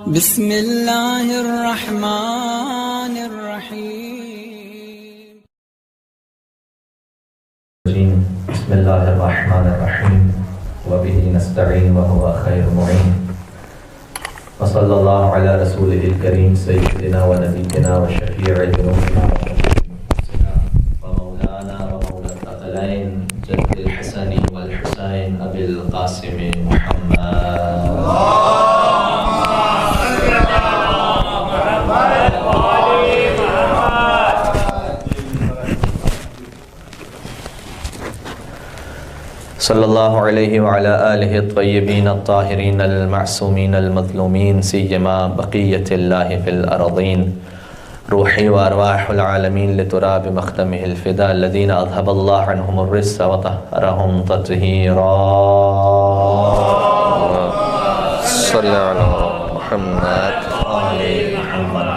بسم اللہ الرحمن الرحیم بسم اللہ الرحمن الرحیم وبہ نستعین وہو خیر معین وصلی اللہ علی رسولہ الکریم سیدنا و نبینا و شفیع ذنوبنا ومولانا ومولا الثقلین جد الحسن والحسین ابی القاسم محمد صلی اللہ علیہ وعلی آلہ الطیبین الطاہرین المعصومین المظلومین سیما بقیت اللہ فی الارضین روحی وارواح العالمین لتراب مختمہ الفدا الذین اذهب اللہ عنہم الرس وطہرہم تطہیرا صلی علی محمد آل محمد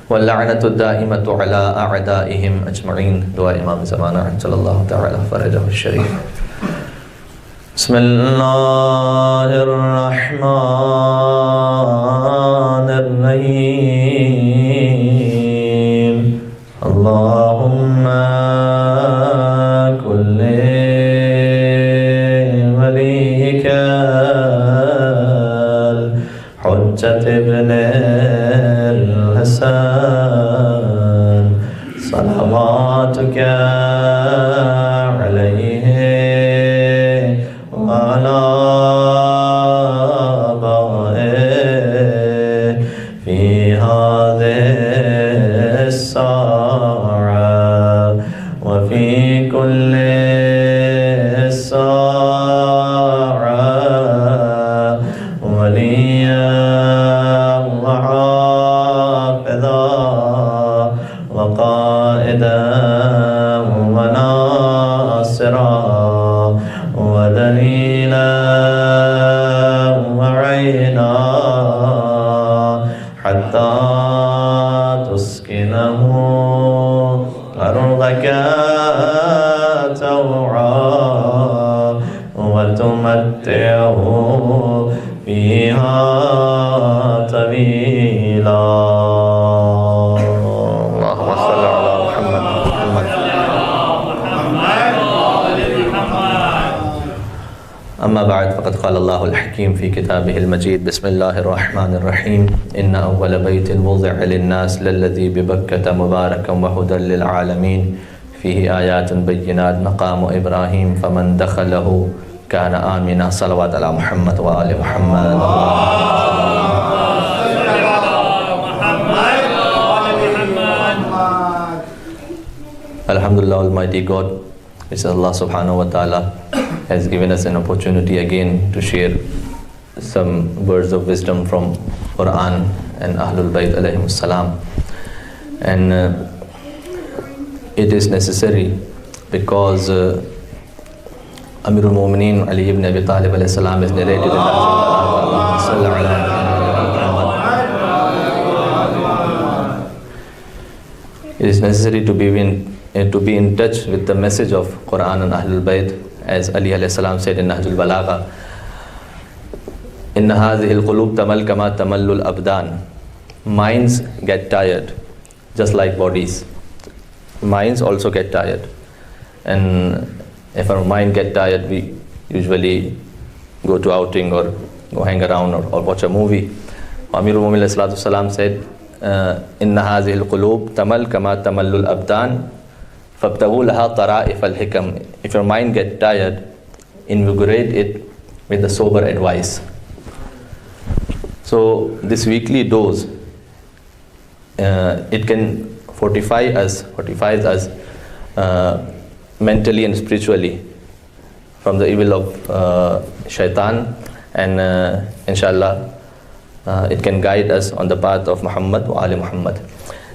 واللعنة الدائمة على أعدائهم أجمعين. دعاء امام زمانہ صلی اللہ تعالی فرجہ الشریف. بسم اللہ الرحمن الرحیم. اللہم کل ولیک الحجة ابن الحسن صلواتك عليه وعلى آبائه في هذه الساعة وفي كل ساعة وليا وقائدا وناصرا ودليلا وعينا حتى تسكنه أرضك طوعا وتمتعه فيها طويلا. اما بعد فقد قال اللہ الحکیم فی کتابہ المجید. بسم اللہ الرحمن الرحیم. ان اول بیت وضع للناس للذی ببکۃ مبارکا وہدی للعالمین فیہ آیات بینات مقام ابراہیم فمن دخلہ کان آمنا. صلوات علی محمد وآل محمد. Alhamdulillah, Almighty God, which Allah subhanahu wa ta'ala has given us an opportunity again to share some words of wisdom from Quran and Ahlul Bayt alayhim salam. And it is necessary because Amirul Mu'mineen Ali ibn Abi Talib alayhi salam has narrated in it is necessary to be in touch with the message of Quran and Ahlul Bayt, as Ali alayhi salam said in Nahjul Balagha, Inna hadhihi al-qulub tamal kama tamallu al-abdan. Minds get tired just like bodies. Minds also get tired, and if our mind get tired, we usually go to outing or go hang around or watch a movie. Amirul Mu'minin alayhi salatu salam said, Inna hadhihi al-qulub tamal kama tamallu al-abdan فَابْتَغُوا لَهَا طَرَائِفَ الْحِكَمِ. If your mind gets tired, invigorate it with the sober advice. So this weekly dose, it can fortifies us mentally and spiritually from the evil of shaitan, and inshallah it can guide us on the path of Muhammad wa Ali Muhammad.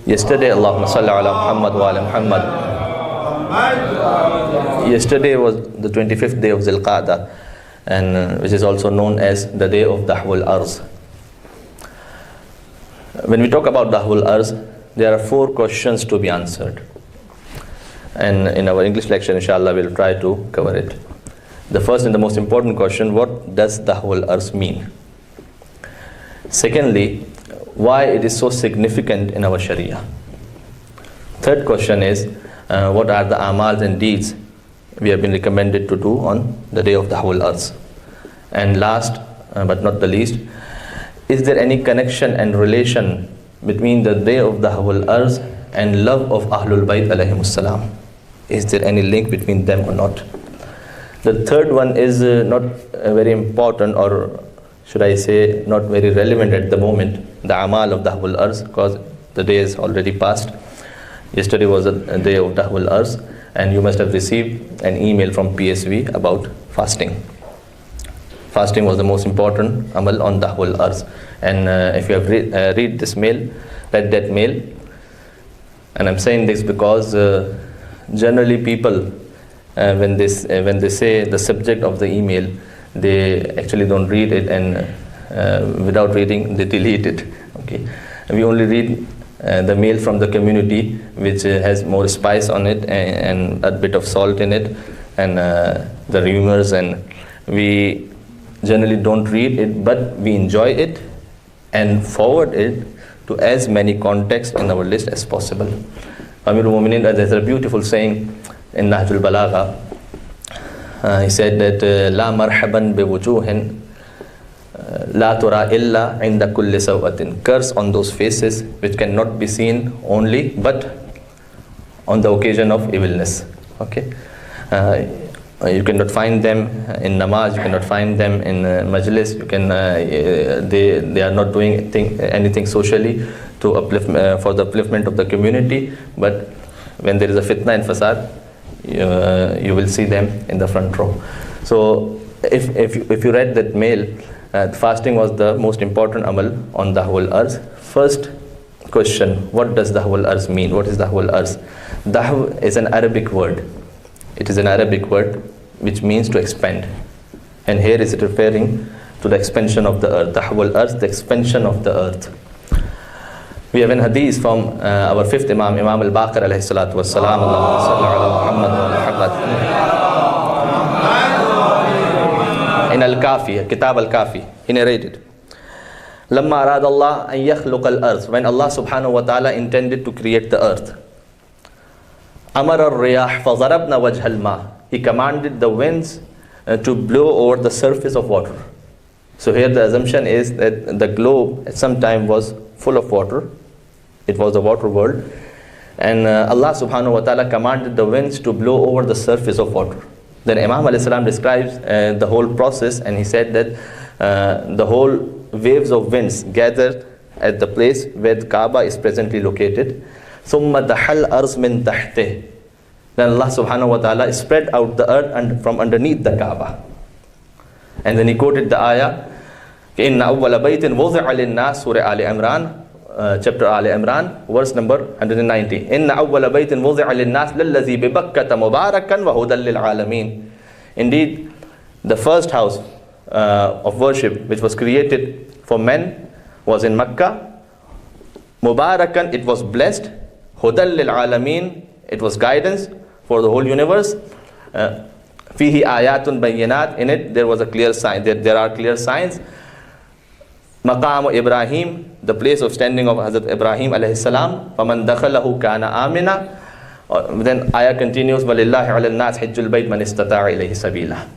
Yesterday, Allahumma salli ala Muhammad wa Ali Muhammad. Yesterday was the 25th day of Zilqa'dah, and which is also known as the day of Dahwul Arz. When we talk about Dahwul Arz, there are 4 questions to be answered. And in our English lecture, inshallah, we'll try to cover it. The first and the most important question, what does Dahwul Arz mean? Secondly, why it is so significant in our Sharia. Third question is, what are the amals and deeds we have been recommended to do on the day of the Dahwul Ars. And last but not the least, is there any connection and relation between the day of the Dahwul Ars and love of Ahlul Bayt alayhimus salam? Is there any link between them or not? The third one is not very important, or should I say not very relevant at the moment, the amal of Dahwul Ars, because the day is already past. Yesterday was a day of Dahwul Ars, and you must have received an email from PSV about fasting. Fasting was the most important amal on Dahwul Ars. And if you have read this mail, read that mail, and I'm saying this because generally people, when they say the subject of the email, they actually don't read it, and without reading they delete it. Okay, we only read the mail from the community, which has more spice on it and a bit of salt in it, and the rumors, and we generally don't read it, but we enjoy it and forward it to as many contexts in our list as possible. Amirul Mu'minin, there's a beautiful saying in Nahjul Balagha. He said that La marhaban bi wujuhin la tura illa inda kulli sawatin. Curse on those faces which cannot be seen only but on the occasion of evilness. Okay, you cannot find them in namaz, you cannot find them in majlis, you can they are not doing anything socially to uplift for the upliftment of the community, but when there is a fitna and fasad, you will see them in the front row. So if you read that mail, fasting was the most important amal on Dahwul Ars. First question, what does Dahwul Ars mean? What is Dahwul Ars? Dahw is an Arabic word. It is an Arabic word which means to expand. And here is it referring to the expansion of the earth. Dahwul Ars, the expansion of the earth. We have an hadith from our fifth Imam, Imam al-Baqir alayhi salatu wassalam. Allahumma salli ala Muhammad wa ala Muhammad. In Al-Kafi, Kitab Al-Kafi, he narrated, Lamma arad Allah an yakhluq al-ardh, when Allah subhanahu wa ta'ala intended to create the earth. Amar al-riyah fazarabna wajh al-ma, he commanded the winds to blow over the surface of water. So here the assumption is that the globe at some time was full of water. It was a water world, and Allah subhanahu wa ta'ala commanded the winds to blow over the surface of water. Then Imam alayhi salam describes the whole process, and he said that the whole waves of winds gathered at the place where the Kaaba is presently located. ثُمَّ دَحَلْ أَرْض مِنْ تَحْتِهِ, then Allah subhanahu wa ta'ala spread out the earth and from underneath the Kaaba. And then he quoted the ayah, إِنَّ أَوَّلَ بَيْتٍ وُضِعَ لِلنَّاسِ, Surah Ali Imran, chapter Ali Imran, verse number 190. إِنَّ أَوَّلَ بَيْتٍ وُضِعَ لِلنَّاسِ لَلَّذِي بِبَكَّةَ مُبَارَكًا وَهُدًى لِلْعَالَمِينَ. Indeed, the first house of worship which was created for men was in Makkah. Mubarakan, it was blessed. Hudal lil alamin, it was guidance for the whole universe. Fihi ayatun bayyinat, in it there was a clear sign. There are clear signs. Maqam Ibrahim, the place of standing of Hazrat Ibrahim alayhi salam. Faman dakhalahu kana amina. Then ayah continues, walillahi ala nas hajjul bayt man istata'a ilayhi sabila.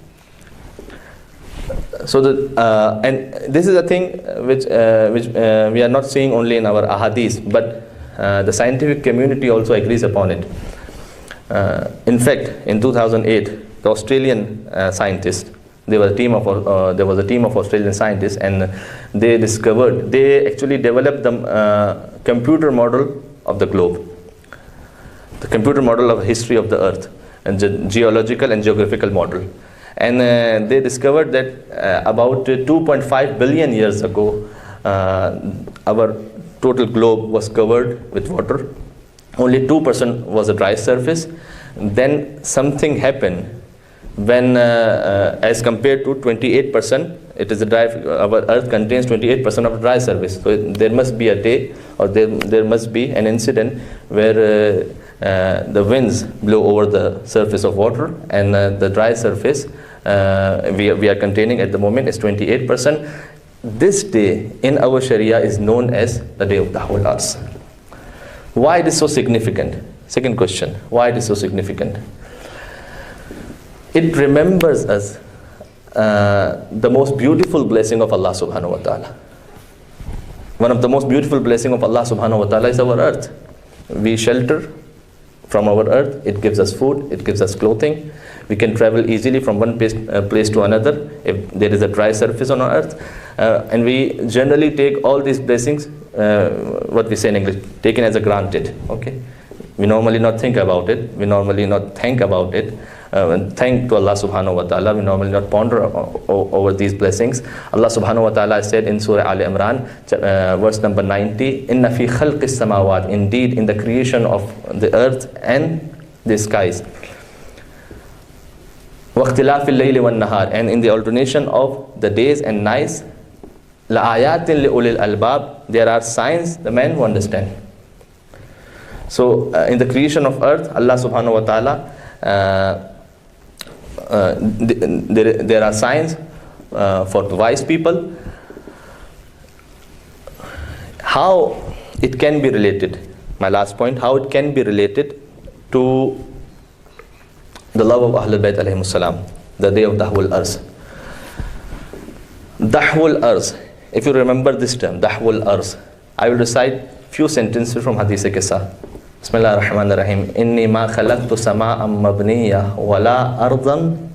So and this is a thing which we are not seeing only in our ahadith, but the scientific community also agrees upon it. In fact, in 2008, the Australian scientists, there was a team of Australian scientists, and they actually developed the computer model of the globe, the computer model of history of the earth, and the geological and geographical model. And they discovered that about 2.5 billion years ago, our total globe was covered with water. Only 2% was a dry surface. Then something happened when, as compared to 28%, it is a dry. Our Earth contains 28% of dry surface. So there must be a day, or there must be an incident where the winds blow over the surface of water, and the dry surface we are containing at the moment is 28%. this day in our Sharia is known as the day of Dahwul Ars. Why it is so significant? Second question, why it is so significant? It remembers us the most beautiful blessing of Allah subhanahu wa ta'ala. One of the most beautiful blessing of Allah subhanahu wa ta'ala is our earth. We shelter from our earth, it gives us food, it gives us clothing. We can travel easily from one place to another if there is a dry surface on our earth. And we generally take all these blessings, what we say in English, taken as a granted. Okay, we normally not think about it. We normally not think about it. And thank to Allah subhanahu wa ta'ala, we normally not ponder over these blessings. Allah subhanahu wa ta'ala said in Surah Al Imran, verse number 90, Inna fi khalqis samawat, indeed in the creation of the earth and the skies, waqtilafil layli wan nahar, and in the alternation of the days and nights, la ayatin li ulil albab, there are signs the men who understand. So in the creation of earth, Allah subhanahu wa ta'ala, there are signs for the wise people. How it can be related, my last point, how it can be related to the love of Ahlul Bayt alayhimus salam, the day of Dahwul Ars. Dahwul Ars, if you remember this term, Dahwul Ars, I will recite few sentences from Hadith Qissa. Bismillah ar-Rahman ar-Rahim. Inni ma khalaqtu sama'an mabniya wala ardan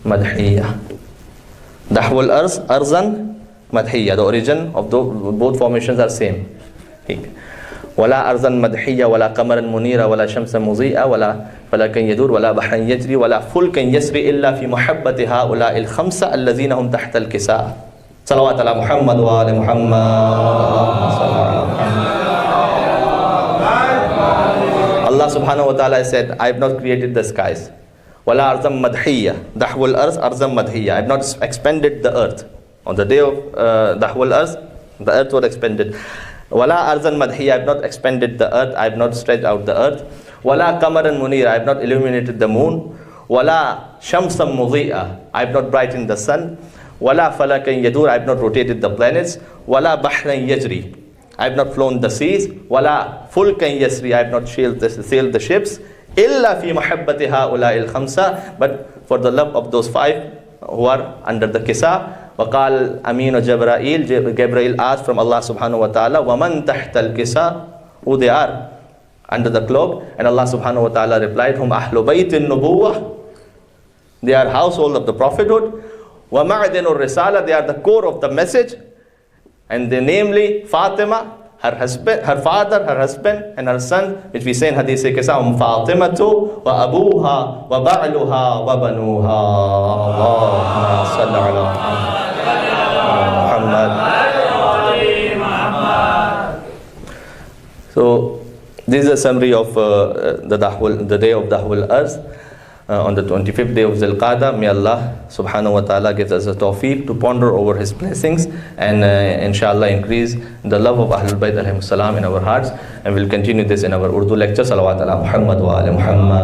madhiya. Dahwul Ars, arzan madhiya. The origin of both formations are same. Wala arzan madhiya wala qamaran munira wala shamsan muzi'a wala falakan yadur wala bahran yajri wala fulkan yasri illa fi muhabbati ha'ula'il khamsa allazina hum tahta al-kisa. Salawat ala Muhammad wa ala Muhammad. Allah subhanahu wa ta'ala said, I have not created the skies. Wala arzam madhiya. Dahwul Ars, arzam madhiya. I have not expanded the earth. On the day of Dahwul Ars, the earth was expanded. Wala arzan madhiya. I have not expanded the earth. I have not stretched out the earth. Wala qamaran munira. I have not illuminated the moon. Wala shamsan mudhi'a. I have not brightened the sun. Wala falakan yadur. I have not rotated the planets. Wala bahran yajri. I have not flown the seas. Wala fulkan yasri. I have not sailed the ships. Illa fi muhabbati ha'ula'il khamsa. But for the love of those five who are under the kisa. Waqal Aminu Jibreel. Gabriel asked from Allah subhanahu wa ta'ala, Waman tahtal kisa. Who they are under the cloak. And Allah subhanahu wa ta'ala replied, Hum ahlu baytin nubuwah. They are household of the prophethood. Wa ma'adinur risala. They are the core of the message. And they namely Fatima, her husband, her father, her husband, and her son, which we say in Hadith Qissa, Fatimatu wa abuha wa ba'luha wa banuha. Allahumma salli ala Muhammad. So this is a summary of the day of Dahwul Ars. On the 25th day of Zulqa'dah, may Allah subhanahu wa ta'ala gives us a tawfiq to ponder over His blessings and inshallah increase the love of Ahlul Bayt alayhimus salam in our hearts. And we'll continue this in our Urdu lecture. Salawat ala Muhammad wa ala Muhammad.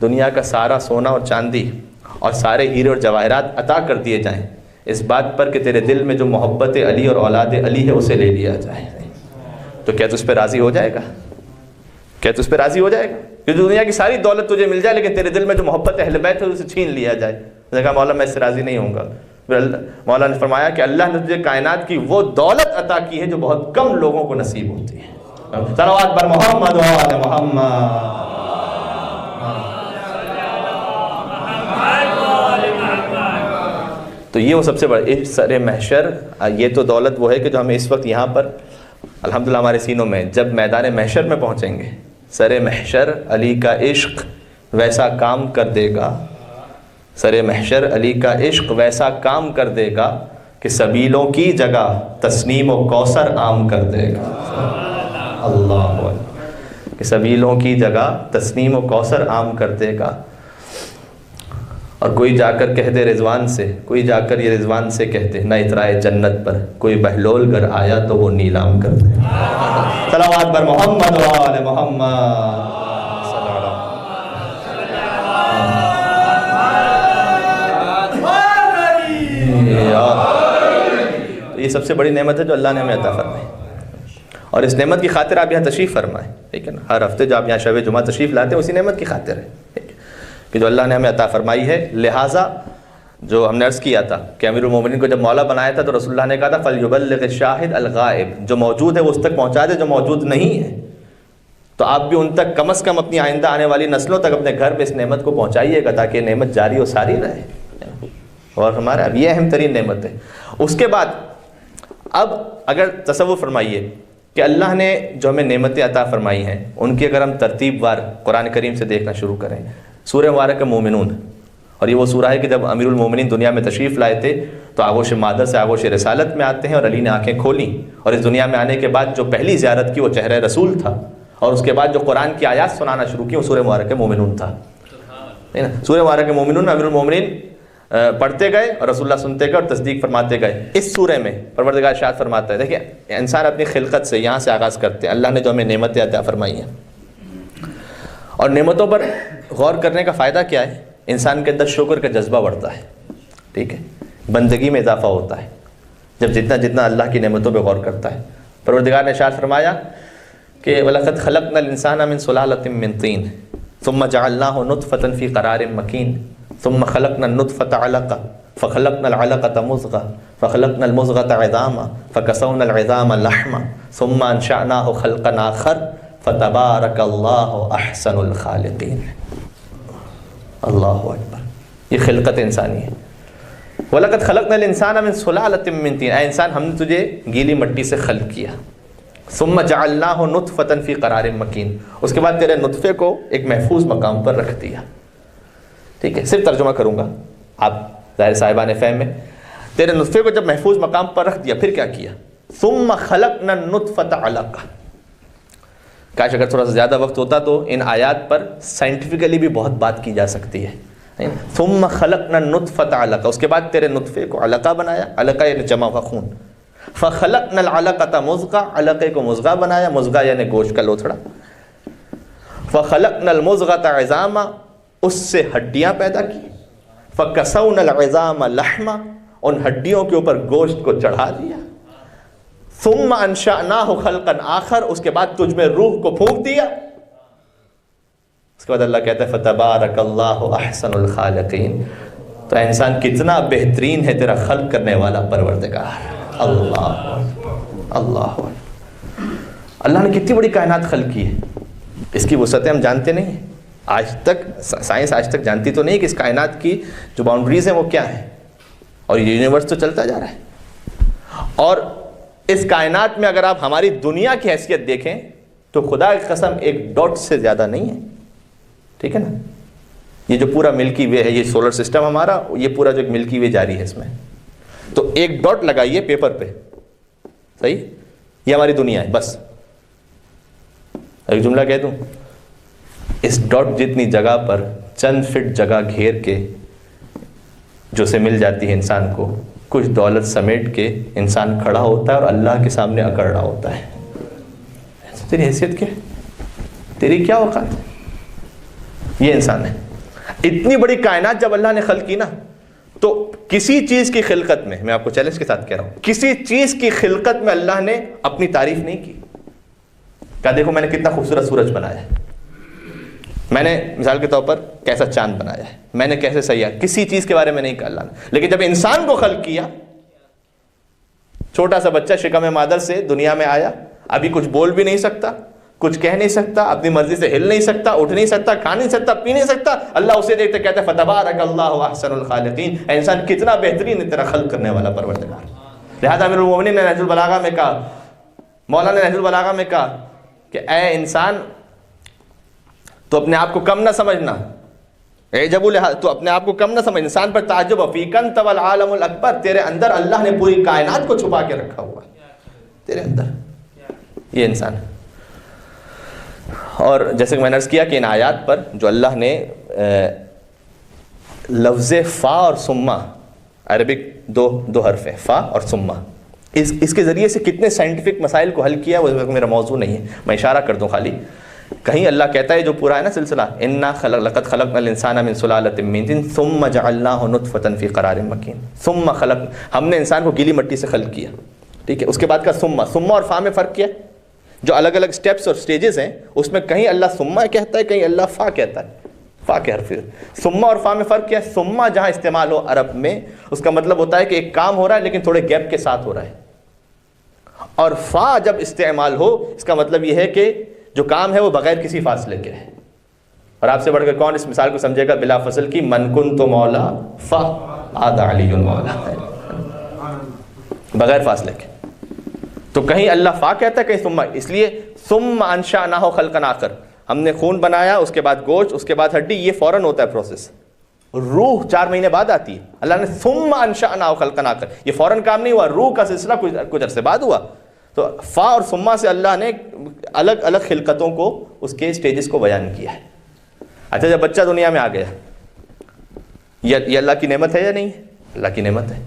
دنیا کا سارا سونا اور چاندی اور سارے ہیرے اور جواہرات عطا کر دیے جائیں اس بات پر کہ تیرے دل میں جو محبت علی اور اولاد علی ہے اسے لے لیا جائے، تو کیا تو اس پہ راضی ہو جائے گا؟ کیا تو اس پہ راضی ہو جائے گا کہ دنیا کی ساری دولت تجھے مل جائے لیکن تیرے دل میں جو محبت اہل بیت ہے اسے چھین لیا جائے؟ اس نے کہا مولا میں اس سے راضی نہیں ہوں گا. پھر مولا نے فرمایا کہ اللہ نے تجھے کائنات کی وہ دولت عطا کی ہے جو بہت کم لوگوں کو نصیب ہوتی ہے. صلوات بر محمد و آل محمد. تو یہ وہ سب سے بڑا سر محشر، یہ تو دولت وہ ہے کہ جو ہمیں اس وقت یہاں پر الحمدللہ ہمارے سینوں میں، جب میدان محشر میں پہنچیں گے، سر محشر علی کا عشق ویسا کام کر دے گا، سر محشر علی کا عشق ویسا کام کر دے گا کہ سبیلوں کی جگہ تسنیم و کوثر عام کر دے گا. اللہ اکبر. کہ سبیلوں کی جگہ تسنیم و کوثر عام کر دے گا. اور کوئی جا کر کہہ دے رضوان سے، کوئی جا کر یہ رضوان سے کہتے نہ اترائے جنت پر، کوئی بہلول گر آیا تو وہ نیلام کر دے. صلوات بر محمد و آل محمد. یہ سب سے بڑی نعمت ہے جو اللہ نے ہمیں عطا فرمائی، اور اس نعمت کی خاطر آپ یہاں تشریف فرمائیں. ٹھیک ہے نا، ہر ہفتے جو آپ یہاں شب جمعہ تشریف لاتے ہیں اسی نعمت کی خاطر ہے. ٹھیک ہے کہ جو اللہ نے ہمیں عطا فرمائی ہے. لہٰذا جو ہم نے عرض کیا تھا کہ امیر المومنین کو جب مولا بنایا تھا تو رسول اللہ نے کہا تھا فَلْيُبَلِّغِ الشَّاهِدَ الْغَائِبَ، جو موجود ہے وہ اس تک پہنچا دے جو موجود نہیں ہے. تو آپ بھی ان تک کم از کم اپنی آئندہ آنے والی نسلوں تک اپنے گھر پہ اس نعمت کو پہنچائیے گا تاکہ یہ نعمت جاری و ساری رہے. اور ہمارا اب یہ اہم ترین نعمت ہے. اس کے بعد اب اگر تصور فرمائیے کہ اللہ نے جو ہمیں نعمتیں عطا فرمائی ہیں ان کی اگر ہم ترتیب وار قرآن کریم سے دیکھنا شروع کریں، سورہ مبارک مومنون، اور یہ وہ سورہ ہے کہ جب امیر المومنین دنیا میں تشریف لائے تھے تو آغوش مادر سے آغوش رسالت میں آتے ہیں، اور علی نے آنکھیں کھولیں اور اس دنیا میں آنے کے بعد جو پہلی زیارت کی وہ چہرہ رسول تھا، اور اس کے بعد جو قرآن کی آیات سنانا شروع کی وہ سورہ مبارک مومنون تھا. سورہ مبارک مومنون میں امیر المومنین پڑھتے گئے اور رسول اللہ سنتے گئے اور تصدیق فرماتے گئے. اس سورہ میں پروردگار ارشاد فرماتا ہے، دیکھیں انسان اپنی خلقت سے یہاں سے آغاز کرتے ہیں. اللہ نے جو ہمیں نعمتیں عطا فرمائی ہیں، اور نعمتوں پر غور کرنے کا فائدہ کیا ہے؟ انسان کے اندر شکر کا جذبہ بڑھتا ہے. ٹھیک ہے، بندگی میں اضافہ ہوتا ہے جب جتنا اللہ کی نعمتوں پہ غور کرتا ہے. پروردگار نے ارشاد فرمایا کہ وَلَقَدْ خَلَقْنَا الْإِنسَانَ مِنْ سُلَالَةٍ مِّن طِينٍ ثُمَّ جَعَلْنَاهُ نُطْفَةً فِي قَرَارٍ مَّكِينٍ ثم خلقنا النطفة علقة فخلقنا العلقة مضغة فخلقنا المضغة عظاما فكسونا العظام لحما ثم انشأناه خلقا آخر فتبارك الله احسن الخالقين. اللہ اکبر. یہ خلقت انسانی ہے. وَلَقَدْ خَلَقْنَا الْإِنسَانَ مِنْ سُلَالَةٍ مِّن طِينٍ، اے انسان ہم نے تجھے گیلی مٹی سے خلق کیا. ثم جعلناه نطفة في قرار مكين، اس کے بعد تیرے نطفے کو ایک محفوظ مقام پر رکھ دیا. ٹھیک ہے، صرف ترجمہ کروں گا، آپ ظاہر صاحبان فہم میں. تیرے نطفے کو جب محفوظ مقام پر رکھ دیا پھر کیا کیا؟ ثم خلقنا النطفة علقة. کاش اگر تھوڑا سا زیادہ وقت ہوتا تو ان آیات پر سائنٹیفکلی بھی بہت بات کی جا سکتی ہے. ثم خلقنا النطفة علقة، اس کے بعد تیرے نطفے کو علقہ بنایا. علقہ یعنی جمع ہوا خون. فخلقنا العلقة مضغة، علقے کو مضغہ بنایا. مضغہ یعنی گوشت کا لوتھڑا. فخلقنا المضغة عظاما، اس سے ہڈیاں پیدا کی. فَكَسَوْنَا الْعِظَامَ لَحْمًا، ان ہڈیوں کے اوپر گوشت کو چڑھا دیا. ثُمَّ أَنشَأْنَاهُ خَلْقًا آخر، اس کے بعد تجھ میں روح کو پھونک دیا. اس کے بعد اللہ کہتا ہے فَتَبَارَكَ اللَّهُ أَحْسَنُ الْخَالِقِينَ. تو انسان کتنا بہترین ہے تیرا خلق کرنے والا پروردگار. اللہ اللہ نے کتنی بڑی کائنات خلق کی ہے. اس کی وسعتیں ہم جانتے نہیں ہیں. آج تک سائنس آج تک جانتی تو نہیں کہ اس کائنات کی جو باؤنڈریز ہیں وہ کیا ہیں، اور یہ یونیورس تو چلتا جا رہا ہے. اور اس کائنات میں اگر آپ ہماری دنیا کی حیثیت دیکھیں تو خدا کی قسم ایک ڈاٹ سے زیادہ نہیں ہے. ٹھیک ہے نا، یہ جو پورا ملکی وے ہے، یہ سولر سسٹم ہمارا، یہ پورا جو ایک ملکی وے جاری ہے اس میں، تو ایک ڈاٹ لگائیے پیپر پہ، صحیح، یہ ہماری دنیا ہے. بس ایک جملہ کہہ دوں، اس ڈاٹ جتنی جگہ پر چند فٹ جگہ گھیر کے جو سے مل جاتی ہے انسان کو، کچھ دولت سمیٹ کے انسان کھڑا ہوتا ہے اور اللہ کے سامنے اکڑ رہا ہوتا ہے. تیری حیثیت کیا ہے؟ تیری کیا اوقات ہے؟ یہ انسان ہے. اتنی بڑی کائنات جب اللہ نے خلق کی نا, تو کسی چیز کی خلقت میں آپ کو چیلنج کے ساتھ کہہ رہا ہوں, کسی چیز کی خلقت میں اللہ نے اپنی تعریف نہیں کی. کہا دیکھو میں نے کتنا خوبصورت سورج بنایا ہے, میں نے مثال کے طور پر کیسا چاند بنایا ہے, میں نے کیسے سیاح, کسی چیز کے بارے میں نہیں کہا اللہ نے. لیکن جب انسان کو خلق کیا, چھوٹا سا بچہ شکم مادر سے دنیا میں آیا, ابھی کچھ بول بھی نہیں سکتا, کچھ کہہ نہیں سکتا, اپنی مرضی سے ہل نہیں سکتا, اٹھ نہیں سکتا, کھا نہیں سکتا, پی نہیں سکتا. اللہ اسے دیکھتے کہتا ہے فتبارک اللہ احسن الخالقین, اے انسان کتنا بہترین ہے تیرا خلق کرنے والا پروردگار. لہذا امیر المومنین نے نہج البلاغہ میں کہا, مولانا نے نہج البلاغہ میں کہا کہ اے انسان تو اپنے آپ کو کم نہ سمجھنا, تو اپنے آپ کو کم نہ سمجھ, انسان پر تعجب, فیکن طول العالم الاکبر, تیرے اندر اللہ نے پوری کائنات کو چھپا کے رکھا ہوا تیرے اندر. یہ انسان ہے. اور جیسے کہ میں نے عرض کیا کہ ان آیات پر جو اللہ نے لفظ فا اور سما, عربک دو حرف ہیں فا اور سما, اس کے ذریعے سے کتنے سائنٹیفک مسائل کو حل کیا, وہ میرا موضوع نہیں ہے, میں اشارہ کر دوں خالی. کہیں اللہ کہتا ہے جو پورا ہے نا سلسلہ, لقد خلقنا الانسان من سلالۃ من طین ثم جعلناہ نطفۃ فی قرار مکین. ثم ہم نے انسان کو گیلی مٹی سے خلق کیا, ٹھیک ہے. اس کے بعد کا سما اور فا میں فرق کیا, جو الگ الگ سٹیپس اور سٹیجز ہیں اس میں کہیں اللہ سما کہتا ہے, کہیں اللہ فا کہتا ہے, فا کے حرف. سما اور فا میں فرق کیا ہے, سما جہاں استعمال ہو عرب میں اس کا مطلب ہوتا ہے کہ ایک کام ہو رہا ہے لیکن تھوڑے گیپ کے ساتھ ہو رہا ہے, اور فا جب استعمال ہو اس کا مطلب یہ ہے کہ جو کام ہے وہ بغیر کسی فاصلے کے ہے. اور آپ سے بڑھ کر کون اس مثال کو سمجھے گا بلا فصل کی, من کنت مولا فا عاد علی مولا, بغیر فاصلے کے. تو کہیں اللہ فا کہتا ہے, کہیں ثم, اس لیے ثم انشأناہ خلقا آخر, ہم نے خون بنایا, اس کے بعد گوشت, اس کے بعد ہڈی, یہ فوراً ہوتا ہے پروسیس. روح 4 مہینے بعد آتی ہے. اللہ نے ثم انشأناہ خلقا آخر, یہ فوراً کام نہیں ہوا, روح کا سلسلہ کچھ عرصے بعد ہوا. تو فا اور سما سے اللہ نے الگ الگ خلقتوں کو, اس کے سٹیجز کو بیان کیا ہے. اچھا جب بچہ دنیا میں آ گیا, یہ اللہ کی نعمت ہے یا نہیں؟ اللہ کی نعمت ہے.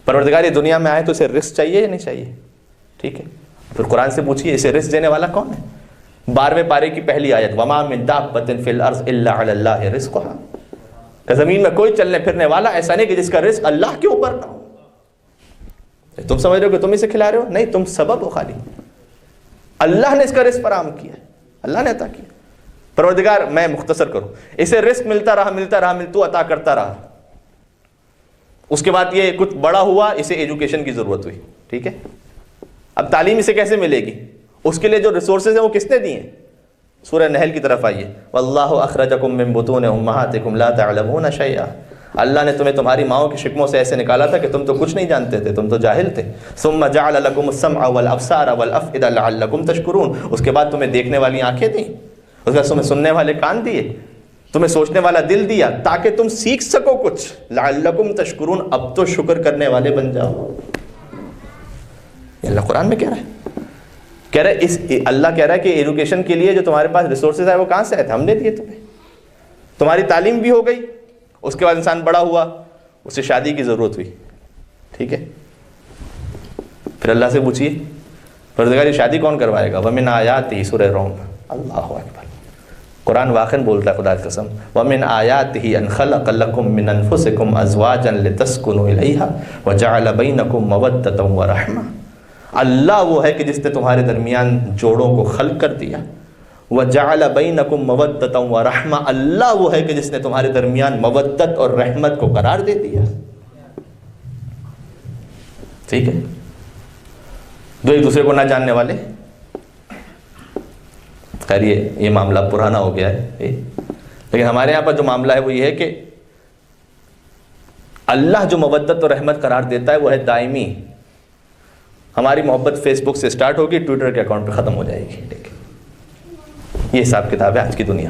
پروردگار یہ دنیا میں آئے تو اسے رزق چاہیے یا نہیں چاہیے؟ ٹھیک ہے, پھر قرآن سے پوچھیے اسے رزق دینے والا کون ہے؟ 12ویں پارے کی پہلی آیت, وما من دابۃ فی الارض الا علی اللہ رزقھا, کہ زمین میں کوئی چلنے پھرنے والا ایسا نہیں کہ جس کا رزق اللہ کے اوپر نہ ہو. تم سمجھ رہے ہو کہ تم اسے کھلا رہے ہو؟ نہیں, تم سبب ہو خالی. اللہ نے اس کا رزق فراہم کیا, اللہ نے عطا کیا. پروردگار, میں مختصر کروں, اسے رزق ملتا رہا تو عطا کرتا رہا. اس کے بعد یہ کچھ بڑا ہوا, اسے ایجوکیشن کی ضرورت ہوئی, ٹھیک ہے. اب تعلیم اسے کیسے ملے گی؟ اس کے لیے جو ریسورسز ہیں وہ کس نے دیے ہیں؟ سورہ نحل کی طرف آئیے, واللہ اخرجکم من بطون امہاتکم لا تعلمون شیئا, اللہ نے تمہیں تمہاری ماؤں کی شکموں سے ایسے نکالا تھا کہ تم تو کچھ نہیں جانتے تھے, تم تو جاہل تھے. ثم جعل لکم السمع والابصار والافئدہ لعلکم تشکرون, اس کے بعد تمہیں دیکھنے والی آنکھیں دیں, اس کے بعد تمہیں سننے والے کان دیے, تمہیں سوچنے والا دل دیا تاکہ تم سیکھ سکو کچھ. لعلکم تشکرون, اب تو شکر کرنے والے بن جاؤ. یہ اللہ قرآن میں کہہ رہا ہے, اللہ کہہ رہا ہے کہ ایجوکیشن کے لیے جو تمہارے پاس ریسورسز ہے وہ کہاں سے آئے تھے؟ ہم نے دیے تمہیں. تمہاری تعلیم بھی ہو گئی, اس کے بعد انسان بڑا ہوا, اسے شادی کی ضرورت ہوئی, ٹھیک ہے. پھر اللہ سے پوچھیے پروردگار یہ شادی کون کروائے گا؟ ومن آیاتہ, سورہ روم, اللہ اکبر, قرآن واقعاً بولتا ہے خدا کی قسم, ومن آیاتہ ان خلق لکم من انفسکم ازواجا لتسکنوا الیہا وجعل بینکم مودۃ ورحمہ. اللہ وہ ہے کہ جس نے تمہارے درمیان جوڑوں کو خلق کر دیا. وَجَعَلَ بَيْنَكُمْ مَوَدَّةً وَرَحْمَةً, اللہ وہ ہے کہ جس نے تمہارے درمیان مودت اور رحمت کو قرار دے دیا. ٹھیک ہے, دو ایک دوسرے کو نہ جاننے والے. خیر یہ معاملہ پرانا ہو گیا ہے, لیکن ہمارے یہاں پر جو معاملہ ہے وہ یہ ہے کہ اللہ جو مودت اور رحمت قرار دیتا ہے وہ ہے دائمی. ہماری محبت فیس بک سے سٹارٹ ہوگی, ٹویٹر کے اکاؤنٹ پہ ختم ہو جائے گی. یہ حساب کتاب ہے آج کی دنیا.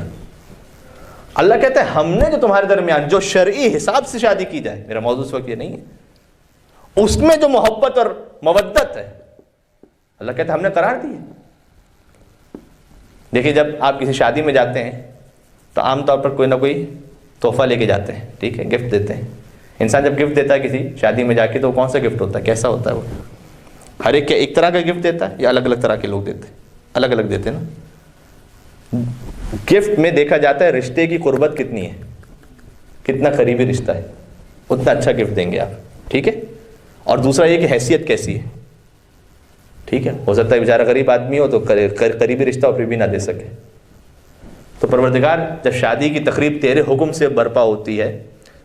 اللہ کہتا ہے ہم نے جو تمہارے درمیان جو شرعی حساب سے شادی کی جائے, میرا موضوع اس وقت یہ نہیں ہے, اس میں جو محبت اور مودت ہے اللہ کہتا ہے ہم نے قرار دی ہے. دیکھیے جب آپ کسی شادی میں جاتے ہیں تو عام طور پر کوئی نہ کوئی تحفہ لے کے جاتے ہیں, ٹھیک ہے, گفٹ دیتے ہیں. انسان جب گفٹ دیتا ہے کسی شادی میں جا کے تو وہ کون سا گفٹ ہوتا ہے, کیسا ہوتا ہے وہ؟ ہر ایک طرح کا گفٹ دیتا ہے یا الگ الگ طرح کے لوگ دیتے ہیں؟ الگ الگ دیتے ہیں نا. گفٹ میں دیکھا جاتا ہے رشتے کی قربت کتنی ہے، کتنا قریبی رشتہ ہے، اتنا اچھا گفٹ دیں گے آپ، ٹھیک ہے. اور دوسرا یہ کہ حیثیت کیسی ہے، ٹھیک ہے. ہو سکتا ہے بیچارہ غریب آدمی ہو تو قریبی رشتہ ہو پھر بھی نہ دے سکے. تو پروردگار جب شادی کی تقریب تیرے حکم سے برپا ہوتی ہے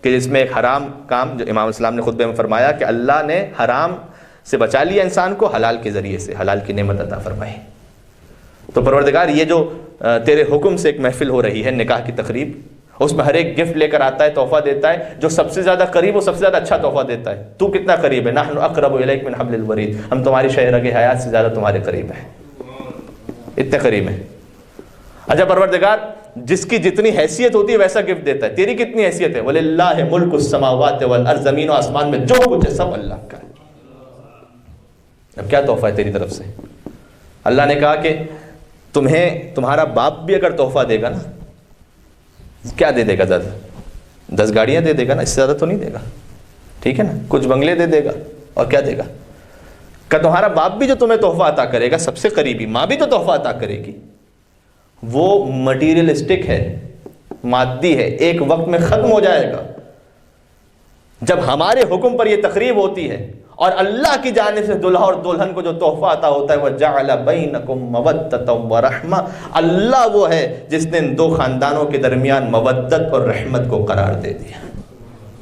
کہ جس میں ایک حرام کام، جو امام اسلام نے خطبے میں فرمایا کہ اللہ نے حرام سے بچا لیا انسان کو، حلال کے ذریعے سے حلال کی نعمت عطا فرمائی. تو پروردگار یہ جو تیرے حکم سے ایک محفل ہو رہی ہے نکاح کی تقریب، اس میں ہر ایک گفٹ لے کر آتا ہے، تحفہ دیتا ہے. جو سب سے زیادہ قریب وہ سب سے زیادہ اچھا تحفہ دیتا ہے. تو کتنا قریب ہے؟ نحن اقرب الیک من حبل الورید، ہم تمہاری شہ رگ حیات سے زیادہ تمہارے قریب ہیں، اتنے قریب ہیں. اچھا پروردگار جس کی جتنی حیثیت ہوتی ہے ویسا گفٹ دیتا ہے. تیری کتنی حیثیت ہے؟ وَلِلَّهِ مُلْكُ السَّمَاوَاتِ وَالْأَرْضِ، زمین و آسمان میں جو کچھ ہے سب اللہ کا ہے. اب کیا تحفہ ہے تیری طرف سے؟ اللہ نے کہا کہ تمہیں تمہارا باپ بھی اگر تحفہ دے گا نا، کیا دے دے گا؟ زیادہ 10 گاڑیاں دے دے گا نا، اس سے زیادہ تو نہیں دے گا، ٹھیک ہے نا. کچھ بنگلے دے دے گا، اور کیا دے گا؟ کہ تمہارا باپ بھی جو تمہیں تحفہ عطا کرے گا، سب سے قریبی ماں بھی تو تحفہ عطا کرے گی، وہ مٹیریلسٹک ہے، مادی ہے، ایک وقت میں ختم ہو جائے گا. جب ہمارے حکم پر یہ تقریب ہوتی ہے اور اللہ کی جانب سے دلہا اور دلہن کو جو تحفہ عطا ہوتا ہے، وَجَعَلَ بَيْنَكُمْ مَوَدَّةً وَرَحْمَةً، اللہ وہ ہے جس نے ان دو خاندانوں کے درمیان مودت اور رحمت کو قرار دے دیا.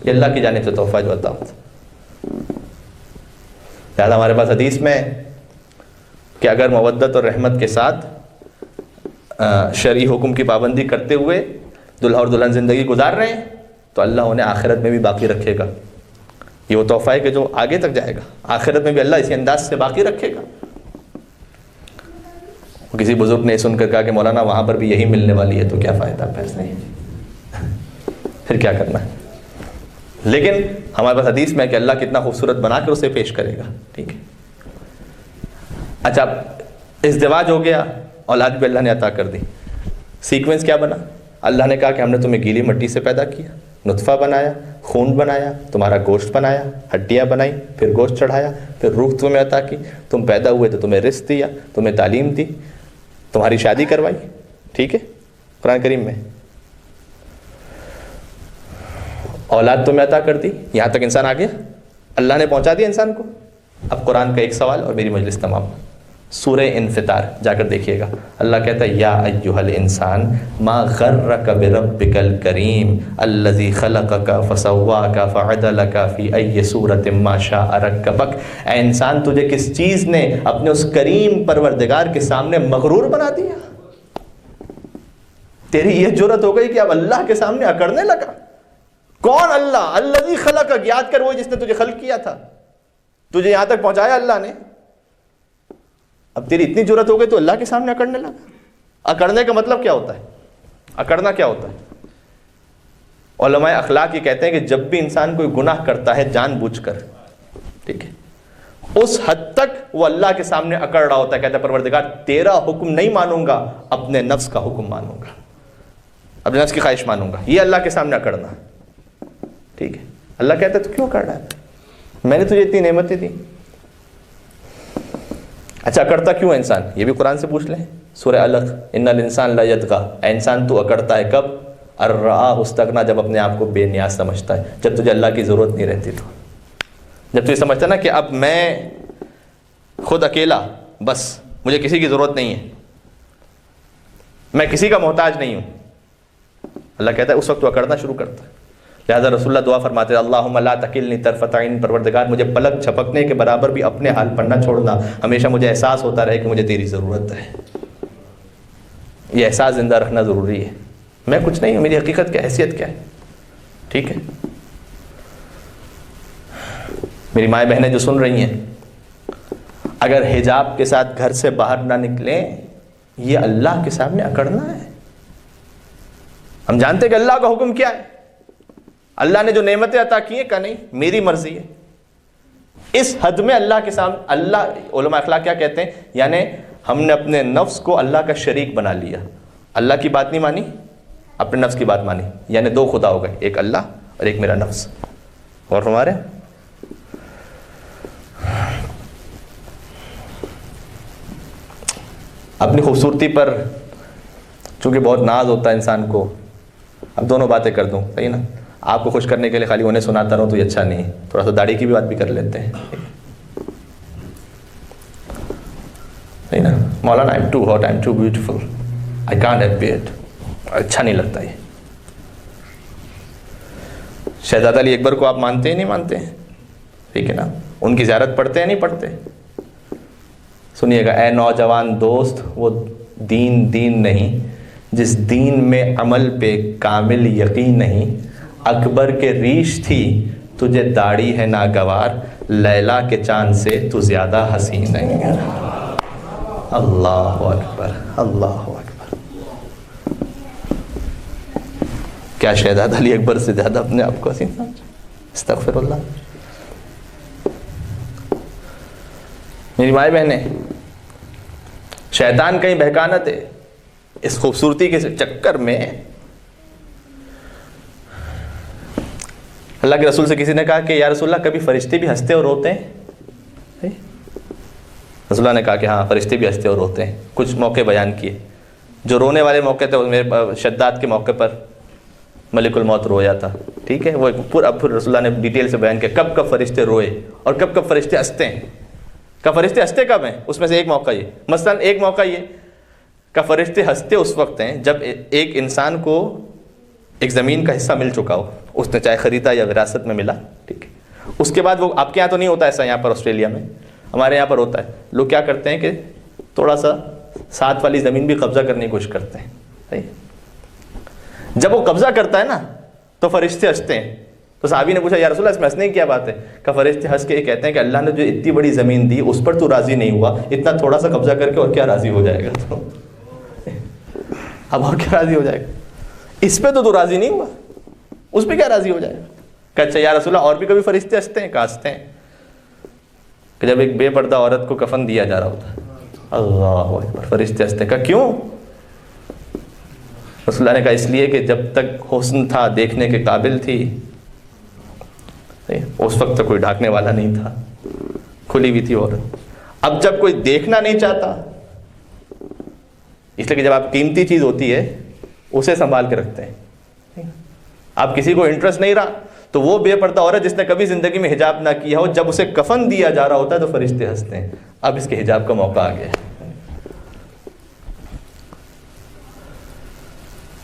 یہ اللہ کی جانب سے تحفہ جو عطا ہوتا ہے. لہٰذا ہمارے پاس حدیث میں کہ اگر مودت اور رحمت کے ساتھ شرعی حکم کی پابندی کرتے ہوئے دلہا اور دلہن زندگی گزار رہے ہیں تو اللہ انہیں آخرت میں بھی باقی رکھے گا. یہ وہ تحفہ ہے کہ جو آگے تک جائے گا، آخرت میں بھی اللہ اسی انداز سے باقی رکھے گا. کسی بزرگ نے سن کر کہا کہ مولانا وہاں پر بھی یہی ملنے والی ہے تو کیا فائدہ پیسے، پھر کیا کرنا ہے. لیکن ہمارے پاس حدیث میں کہ اللہ کتنا خوبصورت بنا کر اسے پیش کرے گا، ٹھیک ہے. اچھا ازدواج ہو گیا، اولاد بھی اللہ نے عطا کر دی. سیکوینس کیا بنا؟ اللہ نے کہا کہ ہم نے تمہیں گیلی مٹی سے پیدا کیا، نطفہ بنایا، خون بنایا، تمہارا گوشت بنایا، ہڈیاں بنائی، پھر گوشت چڑھایا، پھر روح تمہیں عطا کی. تم پیدا ہوئے تو تمہیں رزق دیا، تمہیں تعلیم دی، تمہاری شادی کروائی، ٹھیک ہے. قرآن کریم میں اولاد تمہیں عطا کر دی. یہاں تک انسان آ گیا، اللہ نے پہنچا دیا انسان کو. اب قرآن کا ایک سوال اور میری مجلس تمام. سورہ انفطار جا کر دیکھیے گا، اللہ کہتا ہے یا ایھا الانسان ما غرک بربک الکریم الذی خلقک فسواک فعدلک فی ای صورۃ ما شاء رکبک. اے انسان تجھے کس چیز نے اپنے اس کریم پروردگار کے سامنے مغرور بنا دیا؟ تیری یہ جرت ہو گئی کہ اب اللہ کے سامنے اکڑنے لگا. کون؟ اللہ. الذی خلقک، یاد کر وہ جس نے تجھے خلق کیا تھا، تجھے یہاں تک پہنچایا اللہ نے. اب تیری اتنی جرت ہو گئی تو اللہ کے سامنے اکڑنے لگا. اکڑنے کا مطلب کیا ہوتا ہے؟ اکڑنا کیا ہوتا ہے؟ علماء اخلاق یہ کہتے ہیں کہ جب بھی انسان کوئی گناہ کرتا ہے جان بوجھ کر، ٹھیک ہے، اس حد تک وہ اللہ کے سامنے اکڑ رہا ہوتا ہے. کہتا ہے پروردگار تیرا حکم نہیں مانوں گا، اپنے نفس کا حکم مانوں گا، اپنے نفس کی خواہش مانوں گا. یہ اللہ کے سامنے اکڑنا، ٹھیک ہے. اللہ کہتا ہے تو کیوں اکڑ رہا ہے؟ میں نے تجھے اتنی نعمتیں دی. اچھا اکڑتا کیوں ہے انسان؟ یہ بھی قرآن سے پوچھ لیں. سورہ علق، ان الانسان لا یطغی. اے انسان تو اکڑتا ہے کب؟ ارآہ استغنی، جب اپنے آپ کو بے نیاز سمجھتا ہے، جب تجھے اللہ کی ضرورت نہیں رہتی. تو جب تو یہ سمجھتا نا کہ اب میں خود اکیلا، بس مجھے کسی کی ضرورت نہیں ہے، میں کسی کا محتاج نہیں ہوں، اللہ کہتا ہے اس وقت تو اکڑنا شروع کرتا ہے. لہذا رسول اللہ دعا فرماتے ہیں اللہم لا تکلنی طرفۃ عین، پروردگار مجھے پلک جھپکنے کے برابر بھی اپنے حال پر نہ چھوڑنا، ہمیشہ مجھے احساس ہوتا رہے کہ مجھے تیری ضرورت ہے. یہ احساس زندہ رکھنا ضروری ہے. میں کچھ نہیں ہوں، میری حقیقت کیا، حیثیت کیا ہے، ٹھیک ہے. میری مائیں بہنیں جو سن رہی ہیں، اگر حجاب کے ساتھ گھر سے باہر نہ نکلیں، یہ اللہ کے سامنے اکڑنا ہے. ہم جانتے کہ اللہ کا حکم کیا ہے، اللہ نے جو نعمتیں عطا کی ہیں، کہ نہیں میری مرضی ہے. اس حد میں اللہ کے سامنے، اللہ، علماء اخلاق کیا کہتے ہیں، یعنی ہم نے اپنے نفس کو اللہ کا شریک بنا لیا. اللہ کی بات نہیں مانی، اپنے نفس کی بات مانی، یعنی دو خدا ہو گئے، ایک اللہ اور ایک میرا نفس. اور ہمارے اپنی خوبصورتی پر چونکہ بہت ناز ہوتا ہے انسان کو، اب دونوں باتیں کر دوں، صحیح نا؟ آپ کو خوش کرنے کے لیے خالی انہیں سناتا رہوں تو یہ اچھا نہیں ہے، تھوڑا سا داڑھی کی بھی بات بھی کر لیتے ہیں، صحیح نا؟ مولانا I am too hot, I am too beautiful, I can't have beard, اچھا نہیں لگتا یہ۔ شہزادہ علی اکبر کو آپ مانتے ہیں نہیں مانتے ہیں؟ ٹھیک ہے نا؟ ان کی زیارت پڑھتے ہیں نہیں پڑھتے؟ سنیے گا، اے نوجوان دوست، وہ دین نہیں جس دین میں عمل پہ کامل یقین نہیں، اکبر کے ریش تھی تجھے داڑھی ہے ناگوار، لیلا کے چاند سے تو زیادہ حسین نہیں۔ اللہ اکبر، اللہ اکبر۔ کیا شہزادہ علی اکبر سے زیادہ اپنے آپ کو حسین سمجھا؟ استغفر اللہ۔ میری مائیں بہنیں، شیطان کہیں بہکانا دے اس خوبصورتی کے چکر میں۔ اللہ کے رسول سے کسی نے کہا کہ یا رسول اللہ کبھی فرشتے بھی ہنستے اور روتے ہیں؟ رسول اللہ نے کہا کہ ہاں فرشتے بھی ہنستے اور روتے ہیں۔ کچھ موقع بیان کیے، جو رونے والے موقع تھے میرے شداد کے موقع پر ملک الموت رویا تھا، ٹھیک ہے؟ وہ پھر رسول اللہ نے ڈیٹیل سے بیان کیا کب کب فرشتے روئے اور کب کب فرشتے ہنستے ہیں، کہ فرشتے ہنستے کب ہیں؟ اس میں سے ایک موقع یہ، مثلا ایک موقع یہ کہ فرشتے ہنستے اس وقت ہیں جب ایک انسان کو ایک زمین کا حصہ مل چکا ہو، اس نے چاہے خریدا یا وراثت میں ملا، ٹھیک ہے؟ اس کے بعد وہ، آپ کے یہاں تو نہیں ہوتا ایسا، یہاں پر آسٹریلیا میں، ہمارے یہاں پر ہوتا ہے، لوگ کیا کرتے ہیں کہ تھوڑا سا ساتھ والی زمین بھی قبضہ کرنے کی کوشش کرتے ہیں، صحیح؟ جب وہ قبضہ کرتا ہے نا تو فرشتے ہنستے ہیں۔ تو صحابی نے پوچھا یا رسول اللہ اس میں ہنسنے کی کیا بات ہے؟ کہ فرشتے ہنس کے یہ کہتے ہیں کہ اللہ نے جو اتنی بڑی زمین دی اس پر تو راضی نہیں ہوا، اتنا تھوڑا سا قبضہ کر کے اور کیا راضی ہو جائے گا؟ تو اب اور کیا راضی ہو جائے گا؟ اس پہ تو راضی نہیں ہوا، اس پہ کیا راضی ہو جائے گا؟ کہ اچھا یا رسول اللہ اور بھی کبھی فرشتے ہنستے ہیں؟ کہ ہنستے ہیں، کہ جب ایک بے پردہ عورت کو کفن دیا جا رہا ہوتا ہے، اللہ اکبر، فرشتے ہنستے ہیں۔ کہ کیوں؟ رسول اللہ نے کہا اس لیے کہ جب تک حسن تھا دیکھنے کے قابل تھی، اس وقت تک کوئی ڈھانکنے والا نہیں تھا، کھلی ہوئی تھی عورت۔ اب جب کوئی دیکھنا نہیں چاہتا، اس لیے کہ جب آپ قیمتی چیز ہوتی ہے اسے سنبھال کے رکھتے ہیں۔ آپ کسی کو انٹرسٹ نہیں رہا تو وہ بے پردہ عورت جس نے کبھی زندگی میں حجاب نہ کیا ہو، جب اسے کفن دیا جا رہا ہوتا ہے تو فرشتے ہنستے ہیں، اب اس کے حجاب کا موقع آ گیا ہے۔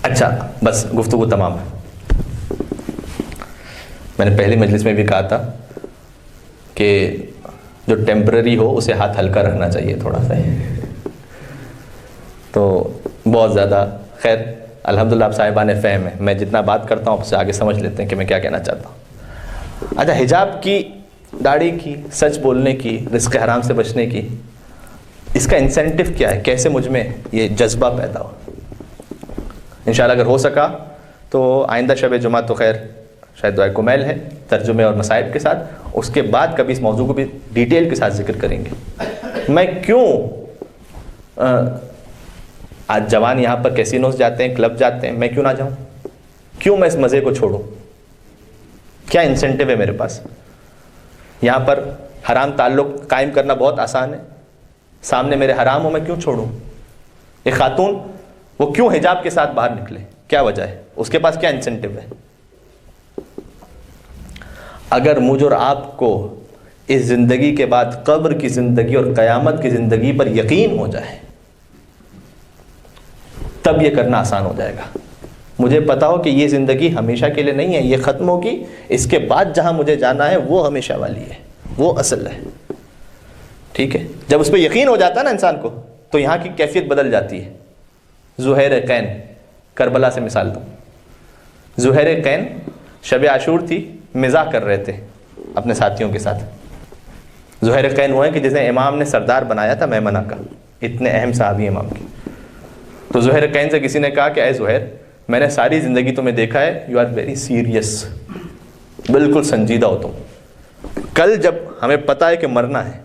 اچھا بس گفتگو تمام ہے۔ میں نے پہلی مجلس میں بھی کہا تھا کہ جو ٹیمپرری ہو اسے ہاتھ ہلکا رکھنا چاہیے تھوڑا سا، تو بہت زیادہ خیر الحمدللہ آپ صاحبان فہم ہیں، میں جتنا بات کرتا ہوں آپ سے آگے سمجھ لیتے ہیں کہ میں کیا کہنا چاہتا ہوں۔ اچھا حجاب کی، داڑھی کی، سچ بولنے کی، رزق حرام سے بچنے کی، اس کا انسینٹیو کیا ہے؟ کیسے مجھ میں یہ جذبہ پیدا ہو؟ انشاءاللہ اگر ہو سکا تو آئندہ شب جمعہ تو خیر شاید دعائے کمیل ہے ترجمے اور مصائب کے ساتھ، اس کے بعد کبھی اس موضوع کو بھی ڈیٹیل کے ساتھ ذکر کریں گے۔ میں کیوں آج جوان یہاں پر کیسینوز جاتے ہیں، کلب جاتے ہیں، میں کیوں نہ جاؤں؟ کیوں میں اس مزے کو چھوڑوں؟ کیا انسینٹیو ہے میرے پاس؟ یہاں پر حرام تعلق قائم کرنا بہت آسان ہے، سامنے میرے حرام ہو، میں کیوں چھوڑوں؟ ایک خاتون وہ کیوں حجاب کے ساتھ باہر نکلے؟ کیا وجہ ہے؟ اس کے پاس کیا انسینٹیو ہے؟ اگر مجھ اور آپ کو اس زندگی کے بعد قبر کی زندگی اور قیامت کی زندگی پر یقین ہو جائے تب یہ کرنا آسان ہو جائے گا۔ مجھے پتا ہو کہ یہ زندگی ہمیشہ کے لیے نہیں ہے، یہ ختم ہوگی، اس کے بعد جہاں مجھے جانا ہے وہ ہمیشہ والی ہے، وہ اصل ہے، ٹھیک ہے؟ جب اس پہ یقین ہو جاتا ہے نا انسان کو تو یہاں کی کیفیت بدل جاتی ہے۔ زہیر قین، کربلا سے مثال دوں، زہیر قین شب عاشور تھی، مزاح کر رہے تھے اپنے ساتھیوں کے ساتھ۔ زہیر قین وہ ہے کہ جسے امام نے سردار بنایا تھا میمنہ کا، اتنے اہم صحابی امام کی۔ تو زہیر قین سے کسی نے کہا کہ اے زہیر، میں نے ساری زندگی تمہیں دیکھا ہے، یو آر ویری سیریس، بالکل سنجیدہ ہو تم، کل جب ہمیں پتہ ہے کہ مرنا ہے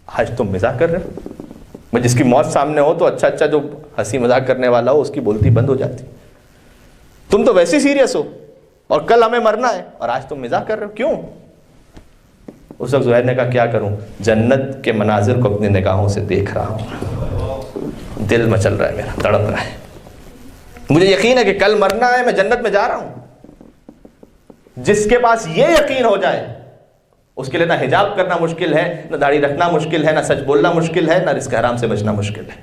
آج تم مزاح کر رہے ہو؟ جس کی موت سامنے ہو تو اچھا جو ہنسی مذاق کرنے والا ہو اس کی بولتی بند ہو جاتی، تم تو ویسے سیریس ہو اور کل ہمیں مرنا ہے اور آج تم مزاح کر رہے ہو، کیوں؟ اس وقت زہیر نے کہا کیا کروں، جنت کے مناظر کو اپنی نگاہوں سے دیکھ رہا ہوں۔ دل مچل رہا ہے میرا، تڑپ رہا ہے، مجھے یقین ہے کہ کل مرنا ہے، میں جنت میں جا رہا ہوں. جس کے پاس یہ یقین ہو جائے اس کے لیے نہ حجاب کرنا مشکل ہے، نہ داڑھی رکھنا مشکل ہے، نہ سچ بولنا مشکل ہے، نہ رزق حرام سے بچنا مشکل ہے.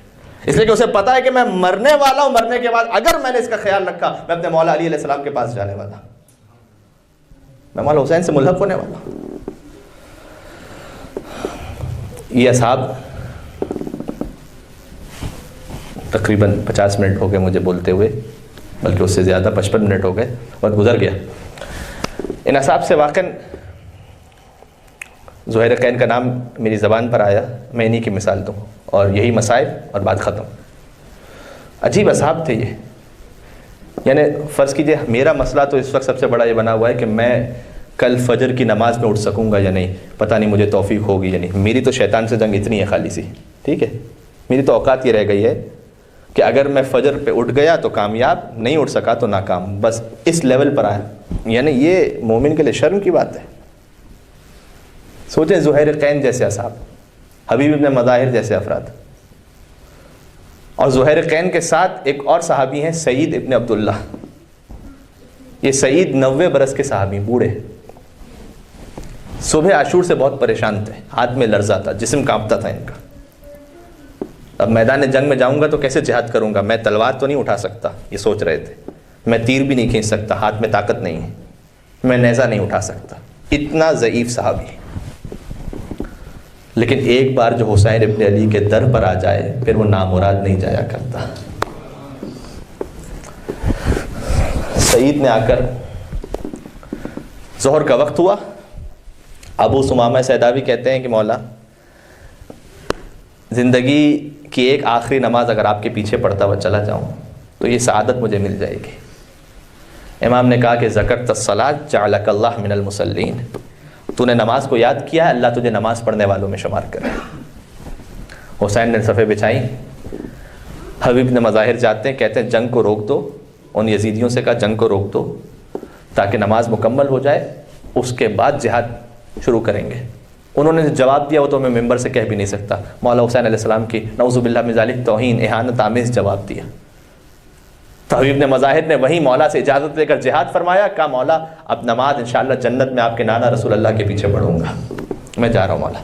اس لیے کہ اسے پتا ہے کہ میں مرنے والا ہوں، مرنے کے بعد اگر میں نے اس کا خیال رکھا میں اپنے مولا علی علیہ السلام کے پاس جانے والا ہوں، میں مولا حسین سے ملحق ہونے والا ہوں. یہ اصحاب تقریباً 50 منٹ ہو گئے مجھے بولتے ہوئے، بلکہ اس سے زیادہ 55 منٹ ہو گئے، وقت گزر گیا. ان اصحاب سے واقعاً ذوالقرنین کا نام میری زبان پر آیا، میں انہی کی مثال دوں اور یہی مسائل اور بات ختم. عجیب اصحاب تھے یہ. یعنی فرض کیجئے میرا مسئلہ تو اس وقت سب سے بڑا یہ بنا ہوا ہے کہ میں کل فجر کی نماز میں اٹھ سکوں گا یا نہیں، پتہ نہیں مجھے توفیق ہوگی یا نہیں. میری تو شیطان سے جنگ اتنی ہے خالی سی، ٹھیک ہے، میری تو اوقات یہ رہ گئی ہے کہ اگر میں فجر پہ اٹھ گیا تو کامیاب، نہیں اٹھ سکا تو ناکام، بس اس لیول پر آیا. یعنی یہ مومن کے لیے شرم کی بات ہے. سوچیں ذوالقرنین جیسے اصحاب، حبیب ابن مظاہر جیسے افراد، اور ذوالقرنین کے ساتھ ایک اور صحابی ہیں سعید ابن عبداللہ. یہ سعید 90 برس کے صحابی، بوڑھے، صبح عاشور سے بہت پریشان تھے، ہاتھ میں لرزہ تھا، جسم کانپتا تھا ان کا. اب میدان جنگ میں جاؤں گا تو کیسے جہاد کروں گا، میں تلوار تو نہیں اٹھا سکتا، یہ سوچ رہے تھے، میں تیر بھی نہیں کھینچ سکتا، ہاتھ میں طاقت نہیں ہے، میں نیزہ نہیں اٹھا سکتا. اتنا ضعیف صحابی. لیکن ایک بار جو حسین ابن علی کے در پر آ جائے پھر وہ نامراد نہیں جایا کرتا. سعید نے آ کر ظہر کا وقت ہوا. ابو ثمامہ سیداوی کہتے ہیں کہ مولا زندگی کی ایک آخری نماز اگر آپ کے پیچھے پڑھتا ہوا چلا جاؤں تو یہ سعادت مجھے مل جائے گی. امام نے کہا کہ ذکرت الصلاۃ جعلک اللہ من المصلین، تو نے نماز کو یاد کیا ہے، اللہ تجھے نماز پڑھنے والوں میں شمار کرے. حسین نے صفیں بچھائی. حبیب نے مظاہر جاتے ہیں، کہتے ہیں جنگ کو روک دو. ان یزیدیوں سے کہا جنگ کو روک دو تاکہ نماز مکمل ہو جائے، اس کے بعد جہاد شروع کریں گے. انہوں نے جواب دیا وہ تو میں ممبر سے کہہ بھی نہیں سکتا، مولا حسین علیہ السلام کی نعوذ باللہ من ذالک توہین، اہانت آمیز جواب دیا. تو حبیب نے مظاہر نے وہیں مولا سے اجازت لے کر جہاد فرمایا. کہا مولا اب نماز انشاءاللہ جنت میں آپ کے نانا رسول اللہ کے پیچھے پڑھوں گا، میں جا رہا ہوں مولا.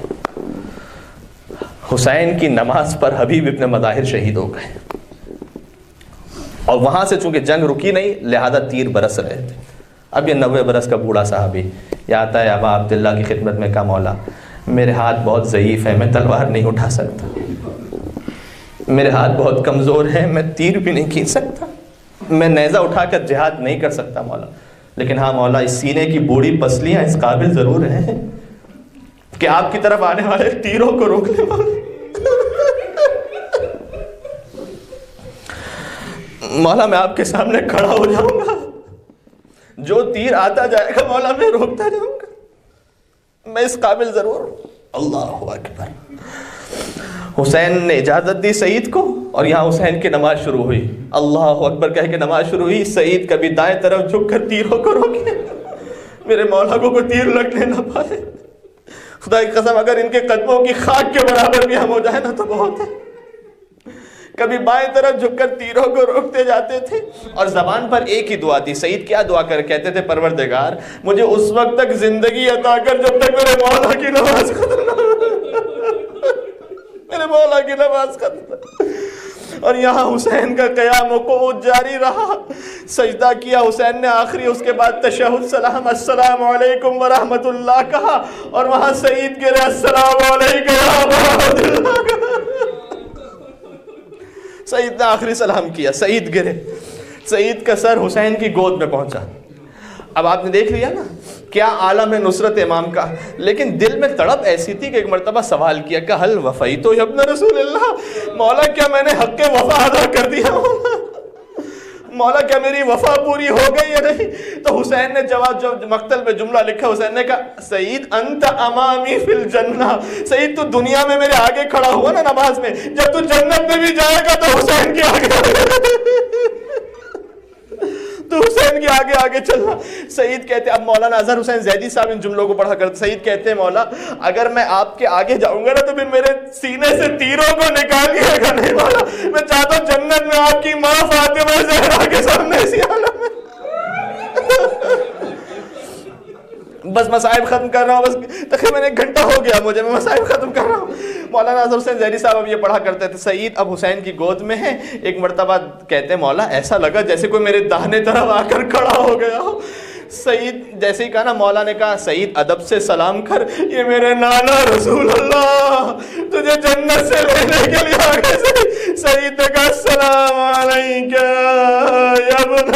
حسین کی نماز پر حبیب ابن مظاہر شہید ہو گئے، اور وہاں سے چونکہ جنگ رکی نہیں لہذا تیر برس رہے تھے. اب یہ 90 برس کا بوڑھا صحابی یہ آتا ہے ابا عبداللہ کی خدمت میں. کہا مولا میرے ہاتھ بہت ضعیف ہے، میں تلوار نہیں اٹھا سکتا، میرے ہاتھ بہت کمزور ہیں، میں تیر بھی نہیں کھینچ سکتا، میں نیزہ اٹھا کر جہاد نہیں کر سکتا مولا. لیکن ہاں مولا اس سینے کی بوڑھی پسلیاں اس قابل ضرور ہیں کہ آپ کی طرف آنے والے تیروں کو روکنے والے. مولا میں آپ کے سامنے کھڑا ہو جاؤں گا، جو تیر آتا جائے گا مولا میں روکتا جاؤں گا، میں اس قابل ضرور ہوں. اللہ اکبر. حسین نے اجازت دی سعید کو، اور یہاں حسین کی نماز شروع ہوئی. اللہ اکبر کہہ کے نماز شروع ہوئی. سعید کبھی دائیں طرف جھک کر تیروں کو روکے، میرے مولا کو کوئی تیر لگنے نہ پائے. خدا کی قسم اگر ان کے قدموں کی خاک کے برابر بھی ہم ہو جائیں نا تو بہت ہے. کبھی بائیں طرف جھک کر تیروں کو روکتے جاتے تھے، اور زبان پر ایک ہی دعا تھی. سعید کیا دعا کر کہتے تھے، پروردگار مجھے اس وقت تک زندگی عطا کر جب تک میرے مولا کی نماز ختم نہ ہو، میرے مولا کی نماز ختم. اور یہاں حسین کا قیام و قعود جاری رہا. سجدہ کیا حسین نے آخری، اس کے بعد تشہد سلام السلام علیکم ورحمت اللہ کہا، اور وہاں سعید گرے السلام علیکم ورحمت اللہ. سعید نے آخری سلام کیا، سعید گرے، سعید کا سر حسین کی گود میں پہنچا. اب آپ نے دیکھ لیا نا کیا عالم نصرت امام کا. لیکن دل میں تڑپ ایسی تھی کہ ایک مرتبہ سوال کیا کہ حل وفیت ابن رسول اللہ، مولا کیا میں نے حق وفا ادا کر دیا، مولا کیا میری وفا پوری ہو گئی یا نہیں. تو حسین نے جواب، جو مقتل میں جملہ لکھا، حسین نے کہا سعید انت امامی فی الجنہ، سعید تو دنیا میں میرے آگے کھڑا ہوا نا نماز میں، جب تو جنت میں بھی جائے گا تو حسین کے آگے. تو حسین کے آگے آگے چلنا. سعید کہتے اب مولانا اظہر حسین زیدی صاحب ان جملوں کو پڑھا کرتے. سعید کہتے ہیں مولا اگر میں آپ کے آگے جاؤں گا نا تو پھر میرے سینے سے تیروں کو نکالیے گا نہیں مولا. میں چاہتا ہوں جنت میں آپ کی ماں فاطمہ زہرا کے سامنے اسی حالت میں. بس مسائب ختم کر رہا ہوں, بس تقریباً 1 گھنٹہ ہو گیا مجھے, میں مسائب ختم کر رہا ہوں. مولانا اظہر حسین زہری صاحب اب یہ پڑھا کرتے تھے. سعید اب حسین کی گود میں ہے. ایک مرتبہ کہتے ہیں مولا ایسا لگا جیسے کوئی میرے داہنے طرف آ کر کھڑا ہو گیا ہو. سعید جیسے ہی کہا نا, مولا نے کہا سعید ادب سے سلام کر, یہ میرے نانا رسول اللہ تجھے جنت سے لینے کے لیے آ گئے. سعید نے کہا السلام علیکہ یا ابن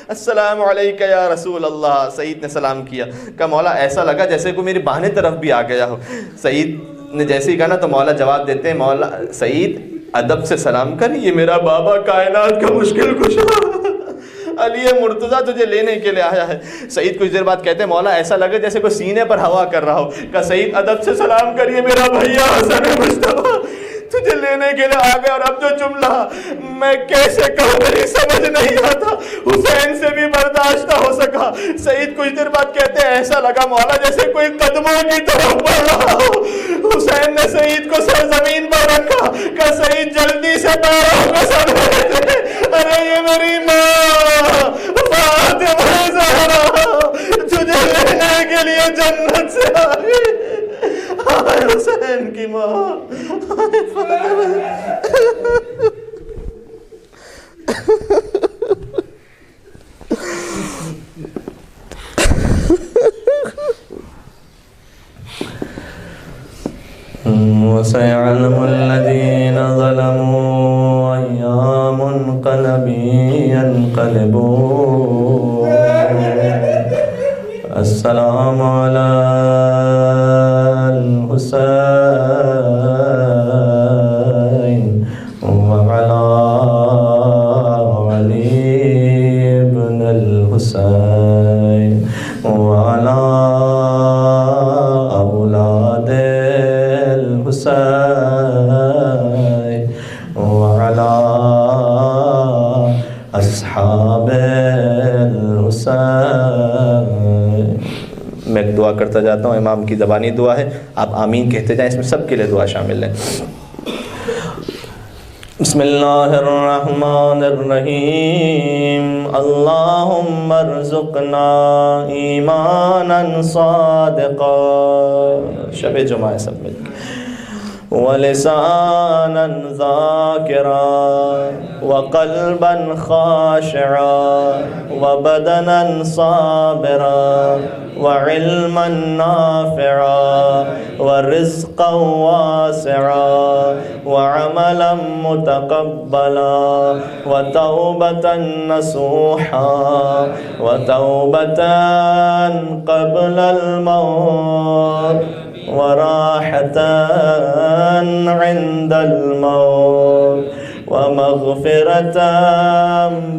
السلام علیکہ یا رسول اللہ. سعید نے سلام کیا. کہا مولا ایسا لگا جیسے کوئی میری بہانے طرف بھی آ گیا ہو. سعید نے جیسے ہی کہا نا تو مولا جواب دیتے ہیں مولا سعید ادب سے سلام کر, یہ میرا بابا کائنات کا مشکل کشا علی مرتضیٰ تجھے لینے کے لیے آیا ہے. سعید کچھ دیر بعد کہتے ہیں مولا ایسا لگا جیسے کوئی سینے پر ہوا کر رہا ہو. کہا سعید ادب سے سلام کر, یہ میرا بھیا حسن مصطفیٰ تجھے لینے کے لیے آ گئے. اور اب جو جملہ میں کیسے کہوں میری سمجھ نہیں آتا, حسین سے بھی برداشت نہ ہو سکا. سعید کچھ دیر بعد کہتے ہیں ایسا لگا مولا جیسے کوئی قدموں کی طرف بڑھ رہا ہو. حسین نے سعید کو سر زمین پر رکھا. کہا سعید جلدی سے پیروں کو سمیٹ دے, ارے یہ میری ماں فاطمہ زہرا تجھے لینے کے لیے جنت سے آئی. آئے حسین کی ماں, وسيعلم الذين ظلموا أي منقلب ينقلبون. السلام على الحسين وعلى علي بن الحسين وعلى أولاد الحسين وعلى أصحاب الحسين. میں ایک دعا کرتا جاتا ہوں, امام کی زبانی دعا ہے, آپ آمین کہتے جائیں, اس میں سب کے لیے دعا شامل ہے. بسم اللہ الرحمن الرحیم. اللہم ارزقنا ایمانا صادقا, شب جمعہ ہے سب مل کے, ولسانا ذاکرا وقلبا خاشعا وبدنا صابرا وعلما نافعا ورزقا واسعا وعملا متقبلا وتوبة نصوحا وتوبة قبل الموت وراحة عند الموت ومغفرة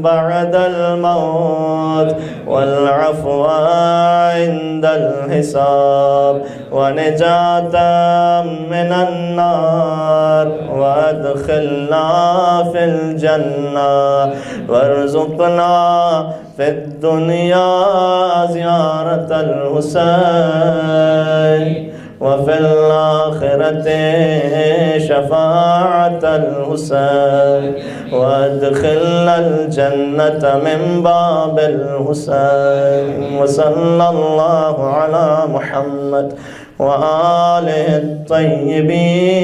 بعد الموت والعفو عند الحساب ونجاة من النار وادخلنا في الجنة وارزقنا في الدنيا زيارة الحسين وفي الآخرة شفاعة الحسين وادخلنا الجنة من باب الحسين. وصلى الله على محمد وآله الطيبين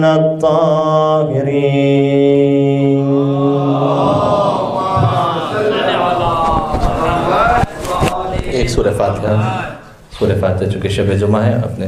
الطاهرين. ایک سورہ فاتحہ چونکہ شب جمعہ ہے اپنے